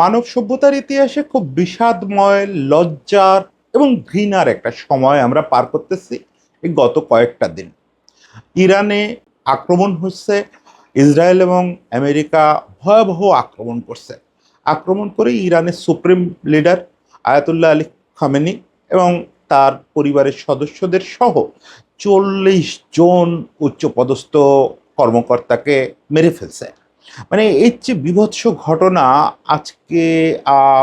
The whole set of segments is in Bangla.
মানব সভ্যতার ইতিহাসে খুব বিষাদময়, লজ্জার এবং ঘৃণার একটা সময় আমরা পার করতেছি এই গত কয়েকটা দিন। ইরানে আক্রমণ হচ্ছে, ইসরায়েল এবং আমেরিকা ভয়াবহ আক্রমণ করছে। আক্রমণ করে ইরানের supreme leader Ayatollah Ali Khamenei এবং তার পরিবারের সদস্যদের সহ 40 জন উচ্চপদস্থ কর্মকর্তাকে মেরে ফেলছে। মানে এর যে বীভৎস ঘটনা আজকে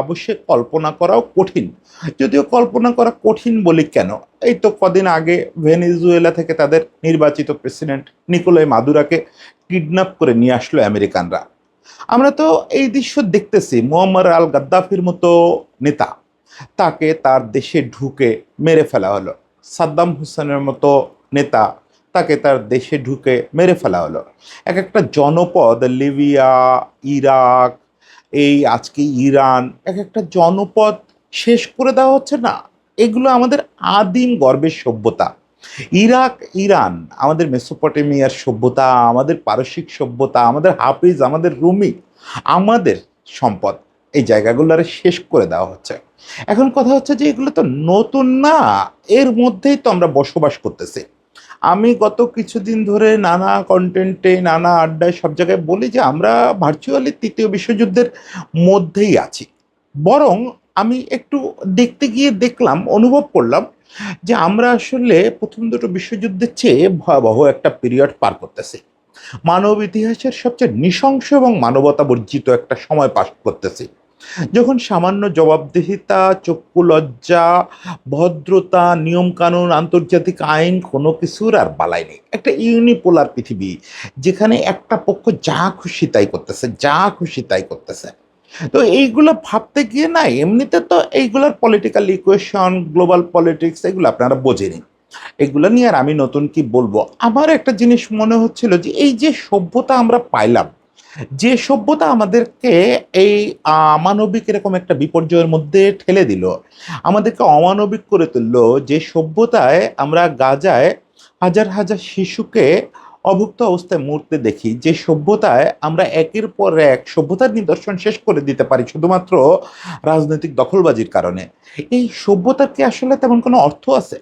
অবশ্যই কল্পনা করাও কঠিন। যদিও কল্পনা করা কঠিন বলি কেন, এই তো কদিন আগে ভেনেজুয়েলা থেকে তাদের নির্বাচিত প্রেসিডেন্ট নিকোলাই মাদুরাকে কিডন্যাপ করে নিয়ে আসলো আমেরিকানরা। আমরা তো এই দৃশ্য দেখতেছি, মুয়াম্মার আল গাদ্দাফির মতো নেতা তাকে তার দেশে ঢুকে মেরে ফেলা হলো। সাদ্দাম হোসেনের মতো নেতা তাকে তার দেশে ঢুকে মেরে ফেলা হলো। এক একটা জনপদ, লিবিয়া, ইরাক, এই আজকে ইরান, এক একটা জনপদ শেষ করে দেওয়া হচ্ছে না। এগুলো আমাদের আদিম গর্বের সভ্যতা। ইরাক, ইরান আমাদের মেসোপটেমিয়ার সভ্যতা, আমাদের পারসিক সভ্যতা, আমাদের হাফিজ, আমাদের রুমি, আমাদের সম্পদ। এই জায়গাগুলো শেষ করে দেওয়া হচ্ছে। এখন কথা হচ্ছে যে এগুলো তো নতুন না, এর মধ্যেই তো আমরা বসবাস করতেছি। আমি গত কিছুদিন ধরে নানা কন্টেন্টে, নানা আড্ডায়, সব জায়গায় বলি যে আমরা ভার্চুয়ালি তৃতীয় বিশ্বযুদ্ধের মধ্যেই আছি। বরং আমি একটু দেখতে গিয়ে দেখলাম, অনুভব করলাম যে আমরা আসলে প্রথম দুটো বিশ্বযুদ্ধের চেয়ে ভয়াবহ একটা পিরিয়ড পার করতেছি। মানব ইতিহাসের সবচেয়ে নৃশংস এবং মানবতা বর্জিত একটা সময় পাস করতেছি, যখন সামান্য জবাবদিহিতা, চক্ষু লজ্জা, ভদ্রতা, নিয়মকানুন, আন্তর্জাতিক আইন কোনো কিছুর আর বালাই নেই। একটা ইউনিপোলার পৃথিবী, যেখানে একটা পক্ষ যা খুশি তাই করতেছে, যা খুশি তাই করতেছে। তো এইগুলো ভাবতে গিয়ে না, এমনিতে তো এইগুলোর পলিটিক্যাল ইকুয়েশন, গ্লোবাল পলিটিক্স, এগুলো আপনারা বোঝেনি। এগুলো নিয়ে আর আমি নতুন কি বলবো। আমার একটা জিনিস মনে হচ্ছিল যে এই যে সভ্যতা আমরা পাইলাম, যে সভ্যতা আমাদেরকে এই আমানবিক এরকম একটা বিপর্যয়ের মধ্যে ঠেলে দিল, আমাদেরকে অমানবিক করে তুললো, যে সভ্যতায় আমরা গাজায় হাজার হাজার শিশুকে অভুক্ত অবস্থায় মরতে দেখি, যে সভ্যতায় আমরা একের পর এক সভ্যতার নিদর্শন শেষ করে দিতে পারি শুধুমাত্র রাজনৈতিক দখলবাজির কারণে, এই সভ্যতার কি আসলে তেমন কোনো অর্থ আছে?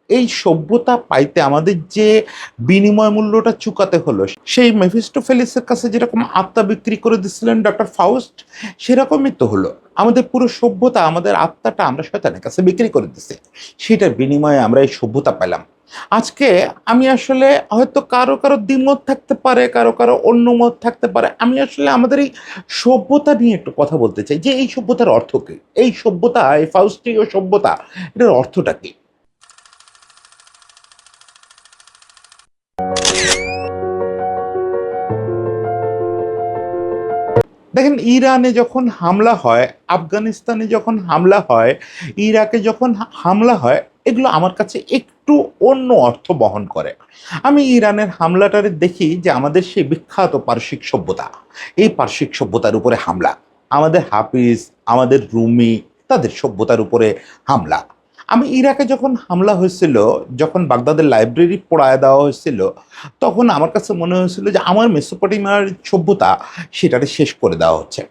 এই সভ্যতা পাইতে আমাদের যে বিনিময় মূল্যটা চুকাতে হলো, সেই মেফিস্টোফেলিসের কাছে যেরকম আত্মা বিক্রি করে দিচ্ছিলেন ডক্টর ফাউস্ট, সেরকমই তো হলো। আমাদের পুরো সভ্যতা, আমাদের আত্মাটা আমরা শয়তানের কাছে বিক্রি করে দিচ্ছি, সেটার বিনিময়ে আমরা এই সভ্যতা পেলাম। আজকে আমি আসলে, হয়তো কারো কারো দ্বিমত থাকতে পারে, কারো কারো অন্য মত থাকতে পারে, আমি আসলে আমাদের এই সভ্যতা নিয়ে একটু কথা বলতে চাই যে এই সভ্যতার অর্থ কি, এই সভ্যতা, এই ফাউস্টীয় সভ্যতা, এটার অর্থটা কি। দেখেন, ইরানে যখন হামলা হয়, আফগানিস্তানে যখন হামলা হয়, ইরাকে যখন হামলা হয়, এগুলো আমার কাছে একটু অন্য অর্থ বহন করে। আমি ইরানের হামলাটারে দেখি যে আমাদের সেই বিখ্যাত পারসিক সভ্যতা, এই পারসিক সভ্যতার উপরে হামলা, আমাদের হাফিজ, আমাদের রুমি, তাদের সভ্যতার উপরে হামলা। আমি ইরাকে যখন হামলা হয়েছিল, যখন বাগদাদের লাইব্রেরি পোড়ায় দেওয়া হয়েছিল, তখন আমার কাছে মনে হয়েছিল যে আমার মেসোপটেমিয়ার সভ্যতা, সেটাকে শেষ করে দেওয়া হচ্ছে।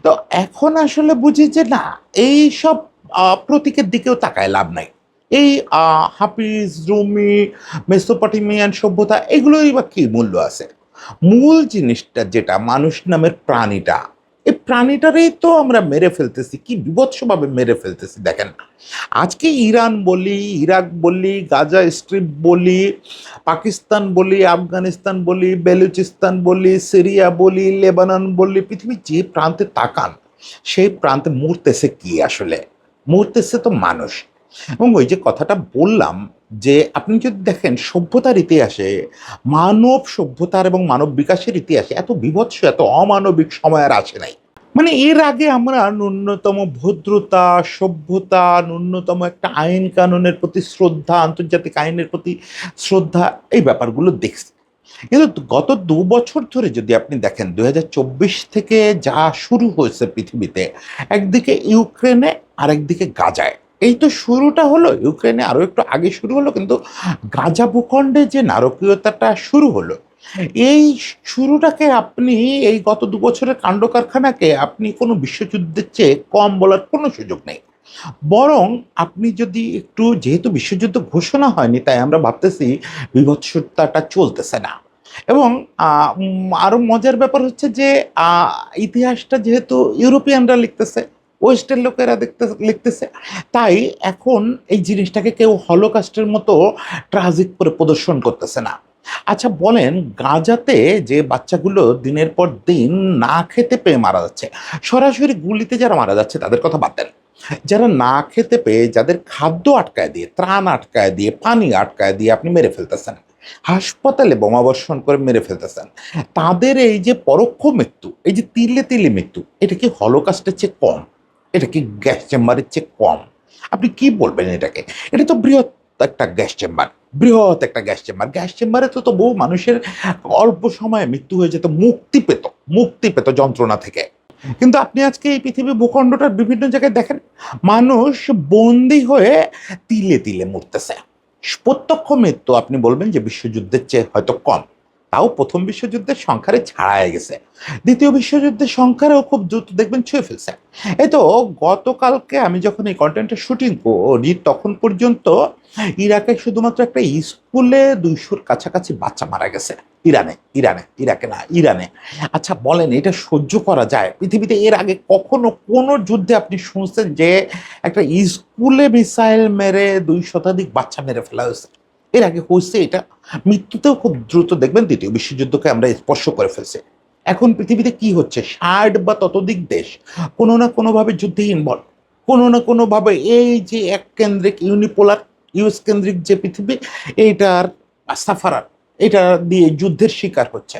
তো এখন আসলে বুঝি যে না, এই সব প্রতীকের দিকেও তাকায় লাভ নাই। এই হাফিজ, রুমি, মেসোপটেমিয়ান সভ্যতা, এগুলোরই বা কি মূল্য আছে? মূল জিনিসটা যেটা, মানুষ নামের প্রাণীটা, এই প্রাণীটারই তো আমরা মেরে ফেলতেছি, কি বিভৎসভাবে মেরে ফেলতেছি দেখেন। আজকে ইরান বলি, ইরাক বলি, গাজা স্ট্রিপ বলি, পাকিস্তান বলি, আফগানিস্তান বলি, বেলুচিস্তান বলি, সিরিয়া বলি, লেবানন বলি, পৃথিবীর যে প্রান্তে তাকান, সেই প্রান্তে মরতেছে কি আসলে? মরতেছে তো মানুষ। এবং ওই যে কথাটা বললাম, যে আপনি যদি দেখেন সভ্যতার ইতিহাসে, মানব সভ্যতার এবং মানব বিকাশের ইতিহাসে এত বিভৎস, এত অমানবিক সময় আর আসে নাই। মানে এর আগে আমরা ন্যূনতম ভদ্রতা, সভ্যতা, ন্যূনতম একটা আইন কানুনের প্রতি শ্রদ্ধা, আন্তর্জাতিক আইনের প্রতি শ্রদ্ধা, এই ব্যাপারগুলো দেখছি। কিন্তু গত 2 বছর ধরে যদি আপনি দেখেন, 2024 থেকে যা শুরু হয়েছে পৃথিবীতে, একদিকে ইউক্রেনে, আরেকদিকে গাজায়। এই তো শুরুটা হলো ইউক্রেনে, আরো একটু আগে শুরু হলো, কিন্তু গাজা ভূখণ্ডে যে নারকীয়তাটা শুরু হলো, এই শুরুটাকে আপনি, এই গত ২ বছরের কাণ্ড কারখানাকে আপনি কোনো বিশ্বযুদ্ধের চেয়ে কম বলার কোনো সুযোগ নেই। বরং আপনি যদি একটু, যেহেতু বিশ্বযুদ্ধ ঘোষণা হয়নি তাই আমরা ভাবতেছি বীভৎসতাটা চলতেছে না। এবং আরো মজার ব্যাপার হচ্ছে যে ইতিহাসটা যেহেতু ইউরোপিয়ানরা লিখতেছে, ওয়েস্টের লোকেরা লিখতেছে, তাই এখন এই জিনিসটাকে কেউ হলোকাস্টের মতো ট্রাজিক করে প্রদর্শন করতেছে না। আচ্ছা বলেন, গাজাতে যে বাচ্চাগুলো দিনের পর দিন না খেতে পেয়ে মারা যাচ্ছে, সরাসরি গুলিতে যারা মারা যাচ্ছে তাদের কথা বাদ দেন, যারা না খেতে পেয়ে, যাদের খাদ্য আটকায় দিয়ে, ত্রাণ আটকায় দিয়ে, পানি আটকায় দিয়ে আপনি মেরে ফেলতেছেন, হাসপাতালে বোমাবর্ষণ করে মেরে ফেলতেছেন, তাদের এই যে পরোক্ষ মৃত্যু, এই যে তিলে তিলে মৃত্যু, এটা কি হলোকাস্টের চেয়ে কম? এটা কি গ্যাস চেম্বারের চেয়ে কম? আপনি কি বলবেন এটাকে? এটা তো বৃহৎ একটা গ্যাস চেম্বার, বৃহৎ একটা গ্যাস চেম্বার। গ্যাস চেম্বারে তো বহু মানুষের অল্প সময়ে মৃত্যু হয়ে যেত, মুক্তি পেত যন্ত্রণা থেকে। কিন্তু আপনি আজকে এই পৃথিবী ভূখণ্ডটার বিভিন্ন জায়গায় দেখেন, মানুষ বন্দি হয়ে তিলে তিলে মরতেছে। প্রত্যক্ষ মৃত্যু আপনি বলবেন যে বিশ্বযুদ্ধের চেয়ে হয়তো কম, তাও প্রথম বিশ্বযুদ্ধের সংখ্যারে ছাড়াই গেছে, দ্বিতীয় বিশ্বযুদ্ধের সংখ্যারেও খুব দ্রুত দেখবেন ছুঁয়ে ফেলছে। এই তো গতকালকে আমি যখন এই কন্টেন্টের শুটিং করি তখন পর্যন্ত ইরাকে শুধুমাত্র একটা স্কুলে ২০০-র কাছাকাছি বাচ্চা মারা গেছে। ইরাকে না, ইরানে। আচ্ছা বলেন, এটা সহ্য করা যায়? পৃথিবীতে এর আগে কখনো কোনো যুদ্ধে আপনি শুনছেন যে একটা স্কুলে মিসাইল মেরে ২০০ শতাধিক বাচ্চা মেরে ফেলা হয়েছে? এর আগে হয়েছে এটা? মৃত্যুতেও খুব দ্রুত দেখবেন দ্বিতীয় বিশ্বযুদ্ধকে আমরা স্পর্শ করে ফেলছি। এখন পৃথিবীতে কি হচ্ছে, ৬০ বা ততোধিক দেশ কোনো না কোনোভাবে যুদ্ধে ইনভলভ, কোনো না কোনোভাবে। এই যে এক কেন্দ্রিক ইউনিপোলার ইউএস কেন্দ্রিক যে পৃথিবী, এইটার সাফারার, এটা দিয়ে যুদ্ধের শিকার হচ্ছে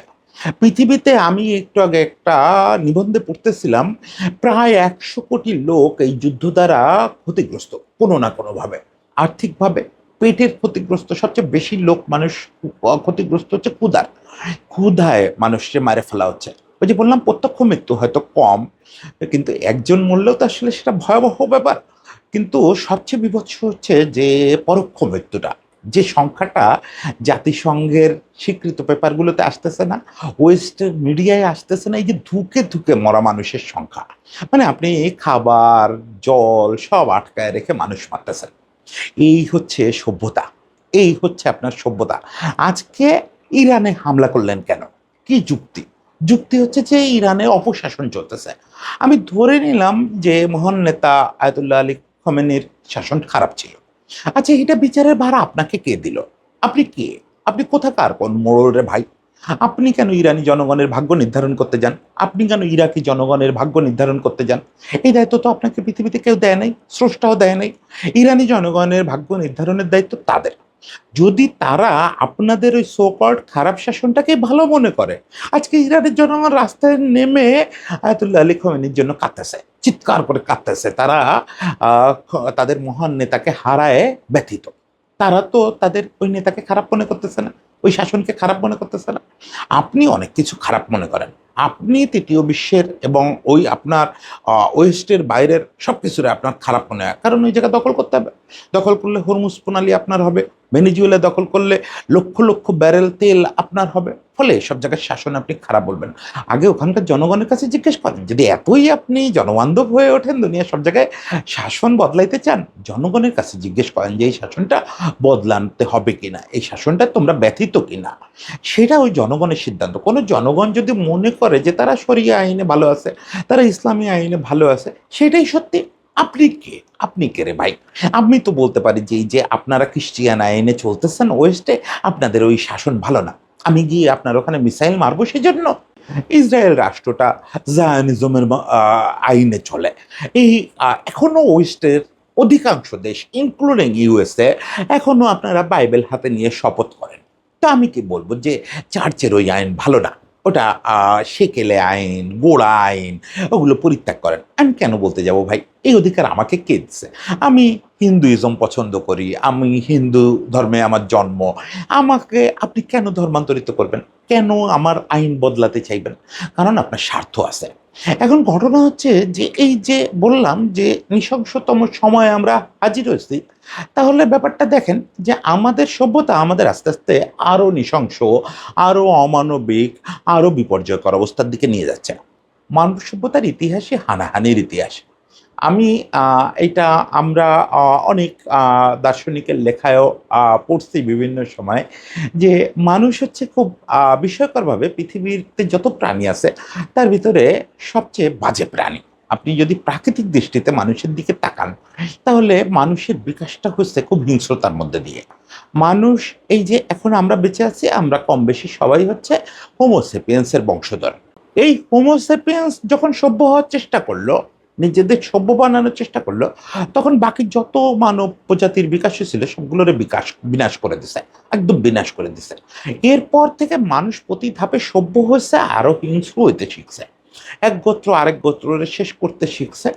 পৃথিবীতে। আমি একটু আগে একটা নিবন্ধে পড়তেছিলাম, প্রায় ১০০ কোটি লোক এই যুদ্ধ দ্বারা ক্ষতিগ্রস্ত কোনো না কোনোভাবে, আর্থিকভাবে, পেটের ক্ষতিগ্রস্ত। সবচেয়ে বেশি লোক মানুষ ক্ষতিগ্রস্ত হচ্ছে ক্ষুধায় মানুষকে মারে ফেলা হচ্ছে। ওই যে বললাম প্রত্যক্ষ মৃত্যু হয়তো কম, কিন্তু একজন মরলেও তো আসলে সেটা ভয়াবহ ব্যাপার। কিন্তু সবচেয়ে বীভৎস হচ্ছে যে পরোক্ষ মৃত্যুটা, যে সংখ্যাটা জাতিসংঘের স্বীকৃত পেপারগুলোতে আসতেছে না, ওয়েস্টের মিডিয়ায় আসতেছে না, এই যে ধুকে ধুকে মরা মানুষের সংখ্যা, মানে আপনি খাবার, জল সব আটকায় রেখে মানুষ মারতেছেন। এই হচ্ছে সভ্যতা, এই হচ্ছে আপনার সভ্যতা। আজকে ইরানে হামলা করলেন কেন? কি যুক্তি? যুক্তি হচ্ছে যে ইরানে অপশাসন চলতেছে। আমি ধরে নিলাম যে মহান নেতা আয়াতুল্লাহ আলী খমেনির শাসন খারাপ ছিল। আচ্ছা, এটা বিচারের ভার আপনাকে কে দিল? আপনি কে? আপনি কোথাকার কোন মোড়ল রে ভাই? আপনি কেন ইরানি জনগণের ভাগ্য নির্ধারণ করতে যান? আপনি কেন ইরাকি জনগণের ভাগ্য নির্ধারণ করতে যান? এই দায়িত্ব তো আপনাকে পৃথিবীতে কেউ দেয় নাই, স্রষ্টাও দেয় নাই। ইরানি জনগণের ভাগ্য নির্ধারণের দায়িত্ব তাদের। যদি তারা আপনাদের ওই সো কল্ড খারাপ শাসনটাকে ভালো মনে করে, আজকে ইরানের জনগণ রাস্তায় নেমে আয়াতুল্লাহ আলী খমেনির জন্য কাঁদতেছে, চিৎকার করে কাঁদতেছে। তারা তাদের মহান নেতাকে হারায় ব্যথিত। তারা তো তাদের ওই নেতাকে খারাপ মনে করতেছে না, ওই শাসনকে খারাপ মনে করতেছে না। আপনি অনেক কিছু খারাপ মনে করেন, আপনি তৃতীয় বিশ্বের এবং ওই আপনার ওয়েস্টের বাইরের সব কিছুরে আপনার খারাপ মনে হয়, কারণ ওই জায়গা দখল করতে হবে। দখল করলে হরমুজ প্রণালী আপনার হবে, ভেনিজুয়েলা দখল করলে লক্ষ লক্ষ ব্যারেল তেল আপনার হবে, ফলে সব জায়গায় শাসন আপনি খারাপ বলবেন। আগে ওখানকার জনগণের কাছে জিজ্ঞেস করেন, যদি এতই আপনি জনবান্ধব হয়ে ওঠেন, দুনিয়া সব জায়গায় শাসন বদলাইতে চান, জনগণের কাছে জিজ্ঞেস করেন যে এই শাসনটা বদলাতে হবে কিনা, এই শাসনটা তোমরা ব্যথিত কিনা। সেটা ওই জনগণের সিদ্ধান্ত। কোনো জনগণ যদি মনে করে যে তারা শরিয়া আইনে ভালো আছে, তারা ইসলামী আইনে ভালো আছে, সেটাই সত্যি। আপনি কে? আপনি কে রে ভাই? আমি তো বলতে পারি যে এই যে আপনারা খ্রিস্টিয়ান আইনে চলতেছেন ওয়েস্টে, আপনাদের ওই শাসন ভালো না, আমি গিয়ে আপনার ওখানে মিসাইল মারবো সেজন্য? ইসরায়েল রাষ্ট্রটা জায়নিজমের আইনে চলে। এই এখনো ওয়েস্টের অধিকাংশ দেশ ইনক্লুডিং ইউএসএ এখনো আপনারা বাইবেল হাতে নিয়ে শপথ করেন। তো আমি কি বলবো যে চার্চের ওই আইন ভালো না, ওটা সেকেলে আইন, গোড়া আইন, ওগুলো পরিত্যাগ করেন। আমি কেন বলতে যাব ভাই? এই অধিকার আমাকে কে দিচ্ছে? আমি হিন্দুইজম পছন্দ করি, আমি হিন্দু ধর্মে আমার জন্ম, আমাকে আপনি কেন ধর্মান্তরিত করবেন? কেন আমার আইন বদলাতে চাইবেন? কারণ আপনার স্বার্থ আছে। এখন ঘটনা হচ্ছে যে এই যে বললাম যে নৃশংসতম সময়ে আমরা হাজির হয়েছি, তাহলে ব্যাপারটা দেখেন যে আমাদের সভ্যতা আমাদের আস্তে আস্তে আরো নৃশংস, আরো অমানবিক, আরো বিপর্যয়কর অবস্থার দিকে নিয়ে যাচ্ছে। মানব সভ্যতার ইতিহাসই হানাহানির ইতিহাস। আমি এটা আমরা অনেক দার্শনিকের লেখায়ও পড়ছি বিভিন্ন সময় যে মানুষ হচ্ছে খুব বিস্ময়করভাবে পৃথিবীতে যত প্রাণী আছে তার ভিতরে সবচেয়ে বাজে প্রাণী। আপনি যদি প্রাকৃতিক দৃষ্টিতে মানুষের দিকে তাকান তাহলে মানুষের বিকাশটা হচ্ছে খুব হিংস্রতার মধ্যে দিয়ে। মানুষ এই যে এখন আমরা বেঁচে আছি, আমরা কম বেশি সবাই হচ্ছে হোমোসেপিয়েন্সের বংশধর। এই হোমোসেপিয়েন্স যখন সভ্য হওয়ার চেষ্টা করলো, নিজেদের সভ্য বানানোর চেষ্টা করলো, তখন বাকি যত মানব প্রজাতির বিকাশ ছিল সবগুলোর বিনাশ করে দিছে, একদম বিনাশ করে দিছে। এরপর থেকে মানুষ প্রতি ধাপে সভ্য হয়েছে, আরো হিংস্র হইতে শিখছে। এক গোত্র আরেক গোত্ররে শেষ করতে শিখছে,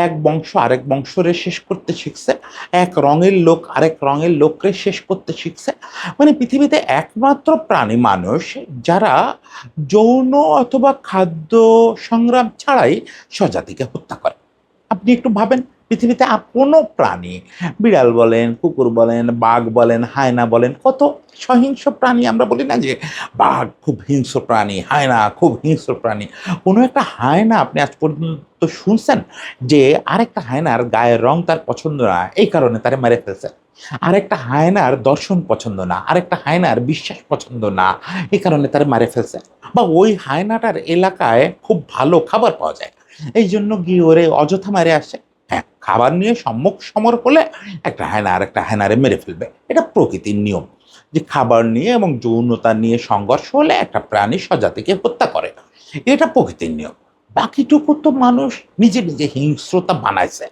এক বংশ আরেক বংশরে শেষ করতে শিখছে, এক রঙের লোক আরেক রঙের লোকরে শেষ করতে শিখছে। মানে পৃথিবীতে একমাত্র প্রাণী মানুষ যারা যৌন অথবা খাদ্য সংগ্রাম ছাড়াই স্বজাতিকে হত্যা করে। আপনি একটু ভাবেন, পৃথিবীতে কোনো প্রাণী, বিড়াল বলেন, কুকুর বলেন, বাঘ বলেন, হায়না বলেন, কত সহিংস প্রাণী। আমরা বলি না যে বাঘ খুব হিংস্র প্রাণী, হায়না খুব হিংস্র প্রাণী। কোনো একটা হায়না আপনি আজ পর্যন্ত শুনছেন যে আরেকটা হায়নার গায়ের রং তার পছন্দ না এই কারণে তারে মেরে ফেলছে? আরেকটা হায়নার দর্শন পছন্দ না, আরেকটা হায়নার বিশ্বাস পছন্দ না এই কারণে তারে মারে ফেলছে? বা ওই হায়নাটার এলাকায় খুব ভালো খাবার পাওয়া যায় এই জন্য গিয়ে ওরে অযথা মারে আসে? হ্যাঁ, খাবার নিয়ে সম্মুখ সমর হলে একটা হায়না আর একটা হায়নারে মেরে ফেলবে, এটা প্রকৃতির নিয়ম। যে খাবার নিয়ে এবং যৌনতা নিয়ে সংঘর্ষ হলে একটা প্রাণী স্বজাতিকে হত্যা করে, এটা প্রকৃতির নিয়ম। বাকিটুকু তো মানুষ নিজে নিজে হিংস্রতা বানাইছে।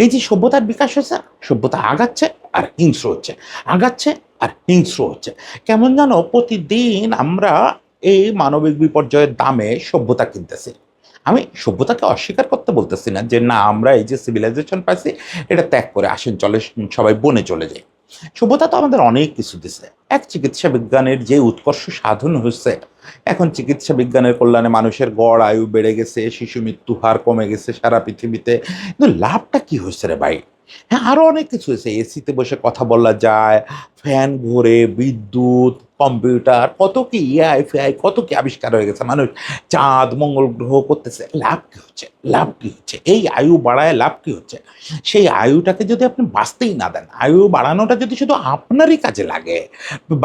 এই যে সভ্যতার বিকাশ হয়েছে, সভ্যতা আগাচ্ছে আর হিংস্র হচ্ছে, আগাচ্ছে আর হিংস্র হচ্ছে। কেমন জানো প্রতিদিন আমরা এই মানবিক বিপর্যয়ের দামে সভ্যতা কিনতেছি। আমি সভ্যতাকে অস্বীকার করতে বলতেছি না যে না, আমরা এই যে সিভিলাইজেশন পাইছি এটা ত্যাগ করে আসেন চলে সবাই বনে চলে যাই। সভ্যতা তো আমাদের অনেক কিছু দিছে। এক চিকিৎসা বিজ্ঞানের যে উৎকর্ষ সাধন হচ্ছে, এখন চিকিৎসা বিজ্ঞানের কল্যাণে মানুষের গড় আয়ু বেড়ে গেছে, শিশু মৃত্যু হার কমে গেছে সারা পৃথিবীতে, কিন্তু লাভটা কি হয়েছে রে ভাই? হ্যাঁ, আরো অনেক কিছু হয়েছে। এসিতে বসে কথা বলা যায়, ফ্যান ঘোরে, বিদ্যুৎ, কম্পিউটার, কত কি এআই ফেআই, কত কি আবিষ্কার হয়ে গেছে। মানুষ চাঁদ মঙ্গল গ্রহ করতেছে। লাভ কি হচ্ছে? লাভ কি হচ্ছে? এই আয়ু বাড়ায় লাভ কি হচ্ছে? সেই আয়ুটাকে যদি আপনি বাঁচতেই না দেন, আয়ু বাড়ানোটা যদি শুধু আপনারই কাজে লাগে,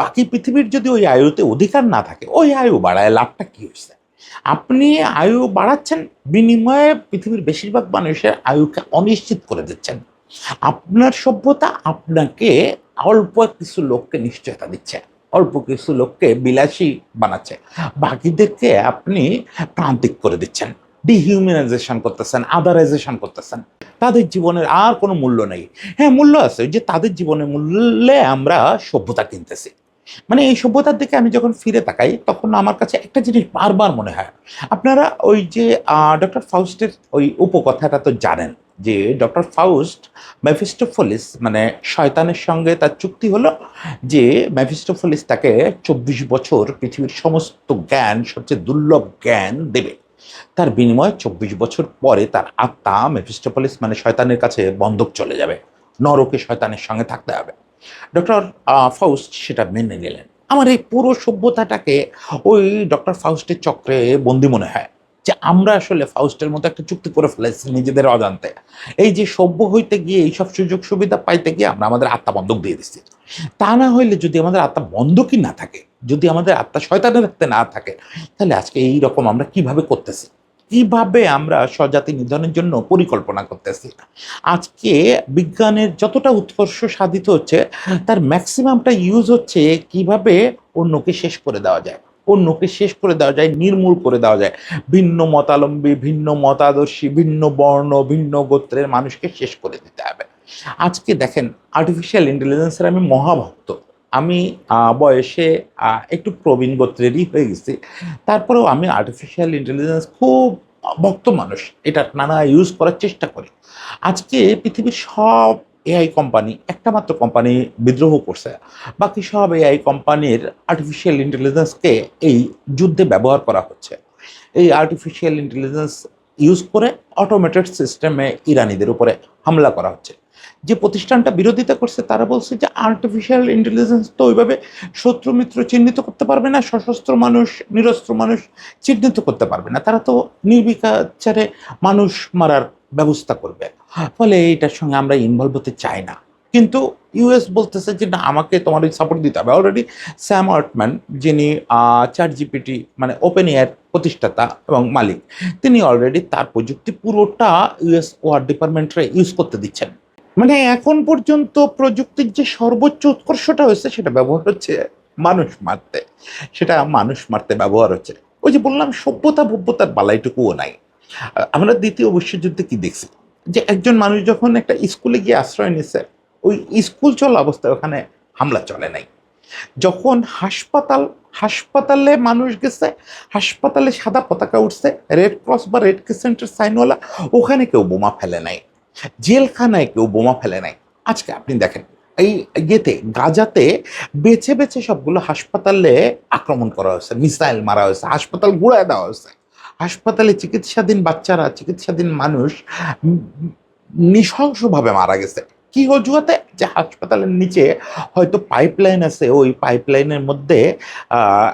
বাকি পৃথিবীর যদি ওই আয়ুতে অধিকার না থাকে, ওই আয়ু বাড়ায় লাভটা কি হচ্ছে? আপনি আয়ু বাড়াচ্ছেন, বিনিময়ে পৃথিবীর বেশিরভাগ মানুষের আয়ুকে অনিশ্চিত করে দিচ্ছেন। আপনার সভ্যতা আপনাকে অল্প কিছু লোককে নিশ্চয়তা দিচ্ছে, অল্প কিছু লোককে বিলাসী বানাচ্ছে, বাকিদেরকে আপনি প্রান্তিক করে দিচ্ছেন, ডিহিউম্যানাইজেশন করতেছেন, আদারাইজেশন করতেছেন। তাদের জীবনের আর কোনো মূল্য নেই। হ্যাঁ, মূল্য আছে, ওই যে তাদের জীবনের মূল্যে আমরা সভ্যতা কিনতেছি। মানে এই সভ্যতার দিকে আমি যখন ফিরে তাকাই তখন আমার কাছে একটা জিনিস বারবার মনে হয়। আপনারা ওই যে ডক্টর ফাউস্টের ওই উপকথাটা তো জানেন যে ডক্টর ফাউস্ট মেফিস্টোফেলিস মানে শয়তানের সঙ্গে তার চুক্তি হলো যে মেফিস্টোফেলিস তাকে 24 বছর পৃথিবীর সমস্ত জ্ঞান, সবচেয়ে দুর্লভ জ্ঞান দেবে। তার বিনিময়ে 24 বছর পরে তার আত্মা মেফিস্টোফেলিস মানে শয়তানের কাছে বন্ধক চলে যাবে, নরকে শয়তানের সঙ্গে থাকতে হবে। ডক্টর ফাউস্ট সেটা মেনে নিলেন। আমার এই পুরো সভ্যতাটাকে ওই ডক্টর ফাউস্টের চক্রে বন্দি মনে হয়, যে আমরা আসলে ফাউস্টের মতো একটা চুক্তি করে ফেলেছি নিজেদের অজান্তে। এই যে সভ্য হইতে গিয়ে এইসব সুযোগ সুবিধা পাইতে গিয়ে আমরা আমাদের আত্মা বন্ধক দিয়ে দিচ্ছি। তা না হইলে যদি আমাদের আত্মা বন্ধকই না থাকে, যদি আমাদের আত্মা শয়তানের হাতে না থাকে, তাহলে আজকে এই রকম আমরা কিভাবে করতেছি, কিভাবে আমরা স্বজাতি নিধনের জন্য পরিকল্পনা করতেছি? আজকে বিজ্ঞানের যতটা উৎকর্ষ সাধিত হচ্ছে তার ম্যাক্সিমামটা ইউজ হচ্ছে কিভাবে অন্যকে শেষ করে দেওয়া যায়, অন্যকে শেষ করে দেওয়া যায়, নির্মূল করে দেওয়া যায়। ভিন্ন মতাবলম্বী, ভিন্ন মতাদর্শী, ভিন্ন বর্ণ, ভিন্ন গোত্রের মানুষকে শেষ করে দিতে হবে। আজকে দেখেন, আর্টিফিশিয়াল ইন্টেলিজেন্সের আমি মহাভক্ত। আমি বয়সে একটু প্রবীণ গোত্রেরই হয়ে গেছি, তারপরেও আমি আর্টিফিশিয়াল ইন্টেলিজেন্স খুব ভক্ত মানুষ, এটা নানা ইউজ করার চেষ্টা করি। আজকে পৃথিবীর সব এআই কোম্পানি, একটা মাত্র কোম্পানি বিদ্রোহ করছে, বাকি সব এআই কোম্পানির আর্টিফিশিয়াল ইন্টেলিজেন্সকে এই যুদ্ধে ব্যবহার করা হচ্ছে। এই আর্টিফিশিয়াল ইন্টেলিজেন্স ইউজ করে অটোমেটেড সিস্টেমে ইরানিদের উপরে হামলা করা হচ্ছে। যে প্রতিষ্ঠানটা বিরোধিতা করছে তারা বলছে যে আর্টিফিশিয়াল ইন্টেলিজেন্স তো ওইভাবে শত্রু মিত্র চিহ্নিত করতে পারবে না, সশস্ত্র মানুষ নিরস্ত্র মানুষ চিহ্নিত করতে পারবে না, তারা তো নির্বিচারে মানুষ মারার ব্যবস্থা করবে, ফলে এইটার সঙ্গে আমরা ইনভলভ হতে চাই না। কিন্তু ইউএস বলতেছে যে না, আমাকে তোমার সাপোর্ট দিতে হবে। অলরেডি স্যাম অল্টম্যান, যিনি চ্যাট জিপিটি মানে ওপেন এআইয়ের প্রতিষ্ঠাতা এবং মালিক, তিনি অলরেডি তার প্রযুক্তি পুরোটা ইউএস ওয়ার ডিপার্টমেন্টে ইউজ করতে দিচ্ছেন। মানে এখন পর্যন্ত প্রযুক্তির যে সর্বোচ্চ উৎকর্ষটা হয়েছে সেটা ব্যবহার হচ্ছে মানুষ মারতে, সেটা মানুষ মারতে ব্যবহার হচ্ছে। ওই যে বললাম, সভ্যতা ভব্যতার বালাইটুকুও নাই। আমরা দ্বিতীয় বিশ্বযুদ্ধে কি দেখছি, যে একজন মানুষ যখন একটা স্কুলে গিয়ে আশ্রয় নিচ্ছে, ওই স্কুল চলা অবস্থায় ওখানে হামলা চলে নাই। যখন হাসপাতালে মানুষ গেছে, হাসপাতালে সাদা পতাকা উঠছে, রেড ক্রস বা রেড ক্রিসেন্টের সাইনওয়ালা, ওখানে কেউ বোমা ফেলে নাই। জেলখানায় কেউ বোমা ফেলে নাই। আজকে আপনি দেখেন এই ইয়েতে গাজাতে বেছে বেছে সবগুলো হাসপাতালে আক্রমণ করা হয়েছে, মিসাইল মারা হয়েছে, হাসপাতাল গুড়ায় দেওয়া হয়েছে। হাসপাতালে চিকিৎসাধীন বাচ্চারা, চিকিৎসাধীন মানুষ নৃশংসভাবে মারা গেছে। কি অজুহাতে? যে হাসপাতালের নিচে হয়তো পাইপলাইন আছে, ওই পাইপলাইনের মধ্যে আহ,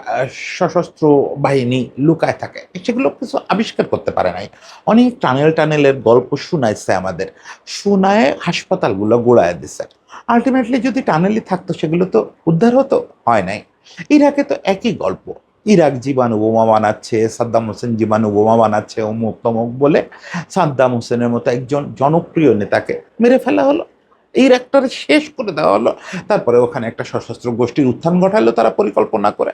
সশস্ত্র বাহিনী লুকায় থাকে, সেগুলো কিছু আবিষ্কার করতে পারে নাই। অনেক টানেলের গল্প শুনাইছে আমাদের, শুনায় হাসপাতালগুলো গোড়ায় দিছে। আলটিমেটলি যদি টানেলই থাকতো সেগুলো তো উদ্ধার হতো, হয় নাই। ইরাকে তো একই গল্প। ইরাক জীবাণু বোমা বানাচ্ছে, সাদ্দাম হোসেন জীবাণু বোমা বানাচ্ছে, অমুক তমুক বলে সাদ্দাম হোসেনের মতো একজন জনপ্রিয় নেতাকে মেরে ফেলা হলো, ইরাকটারে শেষ করে দেওয়া হলো। তারপরে ওখানে একটা সশস্ত্র গোষ্ঠীর উত্থান ঘটালো তারা পরিকল্পনা করে।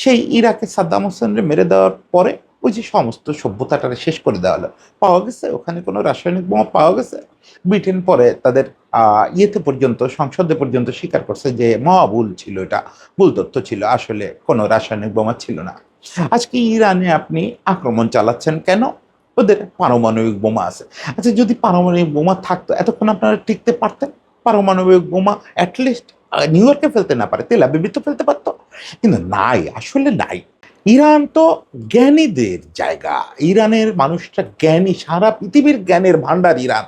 সেই ইরাকে সাদ্দাম হোসেনরে মেরে দেওয়ার পরে ওই যে সমস্ত সভ্যতাটারে শেষ করে দেওয়া হলো। পাওয়া গেছে ওখানে কোনো রাসায়নিক বোমা পাওয়া গেছে? ব্রিটেন পরে তাদের ইয়েতে পর্যন্ত, সংসদে পর্যন্ত স্বীকার করছে যে মহাভুল ছিল, এটা ভুল তথ্য ছিল, আসলে কোনো রাসায়নিক বোমা ছিল না। আজকে ইরানে আপনি আক্রমণ চালাচ্ছেন কেন? ওদের পারমাণবিক বোমা আছে। আচ্ছা, যদি পারমাণবিক বোমা থাকতো এতক্ষণ আপনারা টিকতে পারতেন? পারমাণবিক বোমা অ্যাটলিস্ট নিউ ইয়র্কে ফেলতে না পারে, তেল আবিবে তো ফেলতে পারতো, কিন্তু নাই, আসলে নাই। ইরান তো জ্ঞানীদের জায়গা, ইরানের মানুষটা জ্ঞানী, সারা পৃথিবীর জ্ঞানের ভান্ডার ইরান।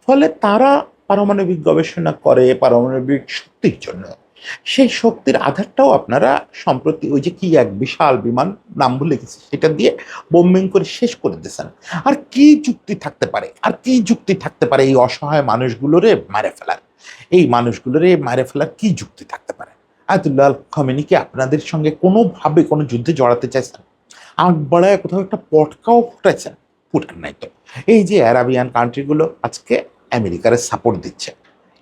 ফলে তারা পারমাণবিক গবেষণা করে পারমাণবিক শক্তির জন্য। সেই শক্তির আধারটাও আপনারা সম্প্রতি ওই যে কি এক বিশাল বিমান, নাম ভুলে গেছি, সেটা দিয়ে বোম্বিং করে শেষ করে দিয়েছেন। আর কি যুক্তি থাকতে পারে, আর কি যুক্তি থাকতে পারে এই অসহায় মানুষগুলোরে মারে ফেলার? এই মানুষগুলোরে মারে ফেলার কি যুক্তি থাকতে পারে? আয়াতুল্লাহ আল খামেনি কি আপনাদের সঙ্গে কোনোভাবে কোনো যুদ্ধে জড়াতে চাইছেন? আগ বাড়ায় কোথাও একটা পটকাও ফুটাইছেন? ফুটান নাই তো। এই যে অ্যারাবিয়ান কান্ট্রিগুলো আজকে আমেরিকার সাপোর্ট দিচ্ছে,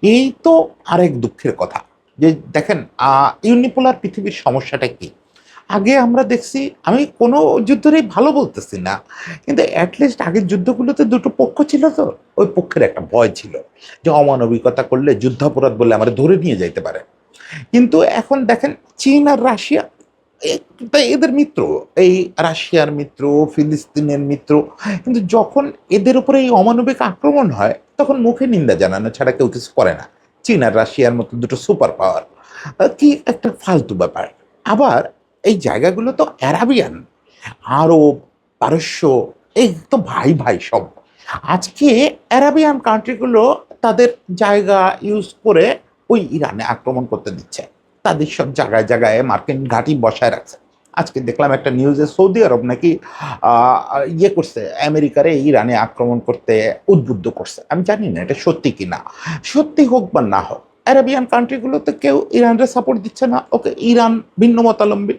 এই তো আরেক দুঃখের কথা। যে দেখেন, ইউনিপোলার পৃথিবীর সমস্যাটা কি? আগে আমরা দেখছি, আমি কোনো যুদ্ধেরই ভালো বলতেছি না, কিন্তু অ্যাটলিস্ট আগের যুদ্ধগুলোতে দুটো পক্ষ ছিল, তো ওই পক্ষের একটা ভয় ছিল যে অমানবিকতা করলে যুদ্ধাপরাধ বলে আমরা ধরে নিয়ে যাইতে পারে। কিন্তু এখন দেখেন, চীন আর রাশিয়া তাই এদের মিত্র, এই রাশিয়ার মিত্র, ফিলিস্তিনের মিত্র, কিন্তু যখন এদের উপরে এই অমানবিক আক্রমণ হয় তখন মুখে নিন্দা জানানো ছাড়া কেউ কিছু করে না। চীন আর রাশিয়ার মতো দুটো সুপার পাওয়ার, কি একটা ফালতু ব্যাপার। আবার এই জায়গাগুলো তো অ্যারাবিয়ান, আরব, পারস্য, এই তো ভাই ভাই সব। আজকে অ্যারাবিয়ান কান্ট্রিগুলো তাদের জায়গা ইউজ করে ওই ইরানে আক্রমণ করতে দিচ্ছে, তাদের সব জায়গায় জায়গায় মার্কিন ঘাঁটি বসায় রাখছে। আজকে দেখলাম একটা নিউজে সৌদি আরব নাকি ইয়ে করছে, আমেরিকারে ইরানে আক্রমণ করতে উদ্বুদ্ধ করছে। আমি জানি না এটা সত্যি কি না, সত্যি হোক বা না হোক, অ্যারাবিয়ান কান্ট্রিগুলোতে কেউ ইরানরে সাপোর্ট দিচ্ছে না। ওকে, ইরান ভিন্ন মতাবলম্বী,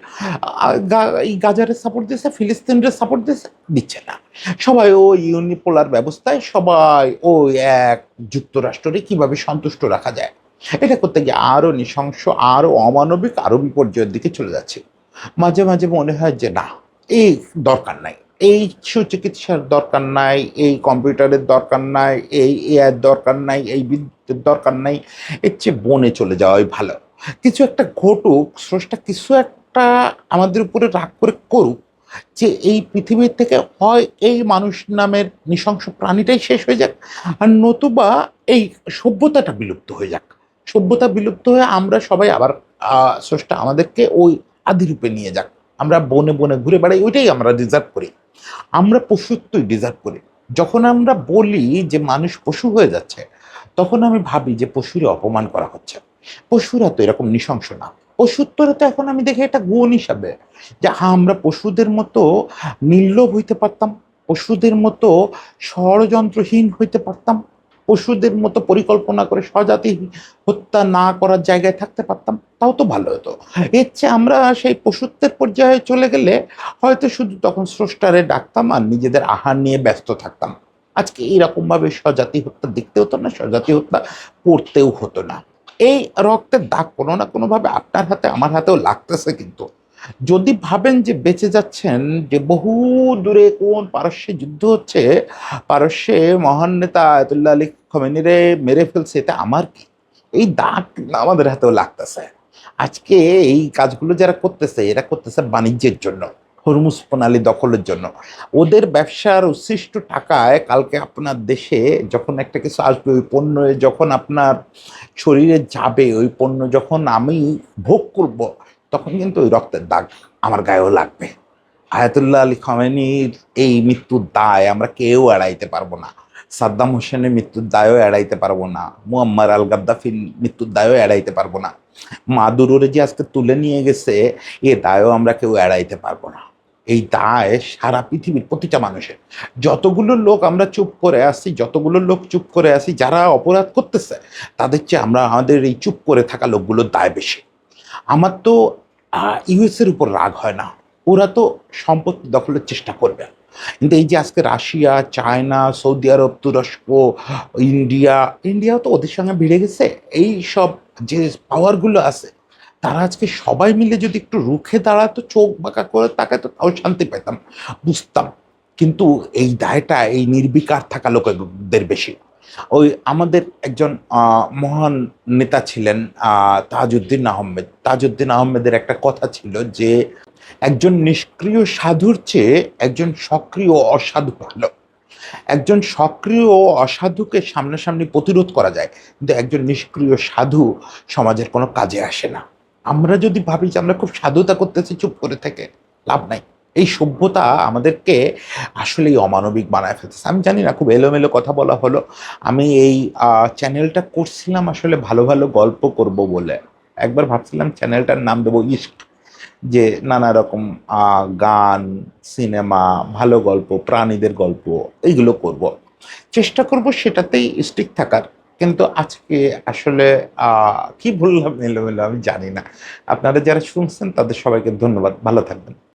এই গাজারে সাপোর্ট দিচ্ছে, ফিলিস্তিনরে সাপোর্ট দিচ্ছে না। সবাই ওই ইউনিপোলার ব্যবস্থায়, সবাই ওই এক যুক্তরাষ্ট্রকে কিভাবে সন্তুষ্ট রাখা যায়, এটা করতে গিয়ে আরো নৃশংস, আরো অমানবিক, আরো বিপর্যয়ের দিকে চলে যাচ্ছে। মাঝে মাঝে মনে হয় যে না, এই দরকার নাই, এই সুচিকিৎসার দরকার নাই, এই কম্পিউটারের দরকার নাই, এই এআই দরকার নাই, এই বিদ্যুতের দরকার নাই, এর চেয়ে বনে চলে যাওয়াই ভালো। কিছু একটা ঘটুক, স্রষ্টা কিছু একটা আমাদের উপরে রাগ করে করুক, যে এই পৃথিবীর থেকে হয় এই মানুষ নামের নৃশংস প্রাণীটাই শেষ হয়ে যাক, আর নতুবা এই সভ্যতাটা বিলুপ্ত হয়ে যাক। সভ্যতা বিলুপ্ত হয়ে আমরা সবাই আবার স্রষ্টা আমাদেরকে ওই আদিরূপে নিয়ে যাক, আমরা বনে বনে ঘুরে বেড়াই, ওইটাই আমরা ডিজার্ভ করি, আমরা পশুত্বই ডিজার্ভ করি। যখন আমরা বলি যে মানুষ পশু হয়ে যাচ্ছে, তখন আমি ভাবি যে পশুরে অপমান করা হচ্ছে। পশুরা তো এরকম নৃশংস না। পশুত্বরে তো এখন আমি দেখি এটা গুণ হিসাবে যে হ্যাঁ, আমরা পশুদের মতো নির্লোভ হইতে পারতাম, পশুদের মতো ষড়যন্ত্রহীন হইতে পারতাম, পশুদের মতো পরিকল্পনা করে স্বজাতি হত্যা না করার জায়গায় থাকতে পারতাম, তাও তো ভালো হতো। এর চেয়ে আমরা সেই পশুত্বের পর্যায়ে চলে গেলে হয়তো শুধু তখন স্রষ্টারে ডাকতাম আর নিজেদের আহার নিয়ে ব্যস্ত থাকতাম। আজকে এইরকম ভাবে স্বজাতি হত্যা দেখতে হতো না, স্বজাতি হত্যা করতেও হতো না। এই রক্তের দাগ কোনো না কোনো ভাবে আপনার হাতে আমার হাতেও লাগতেছে। কিন্তু যদি ভাবেন যে বেঁচে যাচ্ছেন, যে বহু দূরে কোন পারস্যে যুদ্ধ হচ্ছে, পারস্যে মহান নেতা আয়াতুল্লাহ আলী খমেনিরে মেরে ফেলছে, এটা আমার কি? এই দাগ কিন্তু আমাদের হাতেও লাগতেছে। আজকে এই কাজগুলো যারা করতেছে, এরা করতেছে বাণিজ্যের জন্য, হরমুজ প্রণালী দখলের জন্য। ওদের ব্যবসার উচ্ছিষ্ট টাকায় কালকে আপনার দেশে যখন একটা কিছু আসবে, ওই পণ্য যখন আপনার শরীরে যাবে, ওই পণ্য যখন আমি ভোগ করব, তখন কিন্তু ওই রক্তের দাগ আমার গায়েও লাগবে। আয়াতুল্লাহ আলী খামেনির এই মৃত্যুর দায় আমরা কেউ এড়াইতে পারবো না। সাদ্দাম হোসেনের মৃত্যুর দায়ও এড়াইতে পারবো না। মুয়াম্মার আল গাদ্দাফির মৃত্যুর দায়ও এড়াইতে পারবো না। মাদুরোরে যে আজকে তুলে নিয়ে গেছে, এ দায়ও আমরা কেউ এড়াইতে পারবো না। এই দায় সারা পৃথিবীর প্রতিটা মানুষের। যতগুলো লোক আমরা চুপ করে আছি, যতগুলো লোক চুপ করে আছি, যারা অপরাধ করতেছে, তাদের চেয়ে আমরা আমাদের এই চুপ করে থাকা লোকগুলোর দায় বেশি। আমার তো ইউএস এর উপর রাগ হয় না। ওরা তো সম্পত্তি দখলের চেষ্টা করবে, কিন্তু এই যে আজকে রাশিয়া, চায়না, সৌদি আরব, তুরস্ক, ইন্ডিয়া, ইন্ডিয়াও তো ওদের সঙ্গে ভিড়ে গেছে। এই সব যে পাওয়ারগুলো আছে, তারা আজকে সবাই মিলে যদি একটু রুখে দাঁড়াতো, চোখ বাঁকা করে তাকাতো, তাও শান্তি পেতাম, বুঝতাম। কিন্তু এই দায়টা এই নির্বিকার থাকা লোকেদের বেশি। ওই আমাদের একজন মহান নেতা ছিলেন তাজউদ্দিন আহমেদ। তাজউদ্দিন আহমেদের একটা কথা ছিল যে একজন নিষ্ক্রিয় সাধুর চেয়ে একজন সক্রিয় অসাধু ভালো। একজন সক্রিয় অসাধুকে সামনাসামনি প্রতিরোধ করা যায়, কিন্তু একজন নিষ্ক্রিয় সাধু সমাজের কোনো কাজে আসে না। আমরা যদি ভাবি যে আমরা খুব সাধুতা করতেছি চুপ করে থেকে, লাভ নাই। এই সভ্যতা আমাদেরকে আসলেই অমানবিক বানায় ফেলতেছে। আমি জানি না, খুব এলোমেলো কথা বলা হলো। আমি এই চ্যানেলটা করছিলাম আসলে ভালো ভালো গল্প করব বলে। একবার ভাবছিলাম চ্যানেলটার নাম দেবো ইস্ক, যে নানা রকম গান, সিনেমা, ভালো গল্প, প্রাণীদের গল্প, এইগুলো করব। চেষ্টা করব সেটাতেই স্টিক থাকার। কিন্তু আজকে আসলে কি বললাম এলোমেলো আমি জানি না। আপনারা যারা শুনছেন তাদের সবাইকে ধন্যবাদ। ভালো থাকবেন।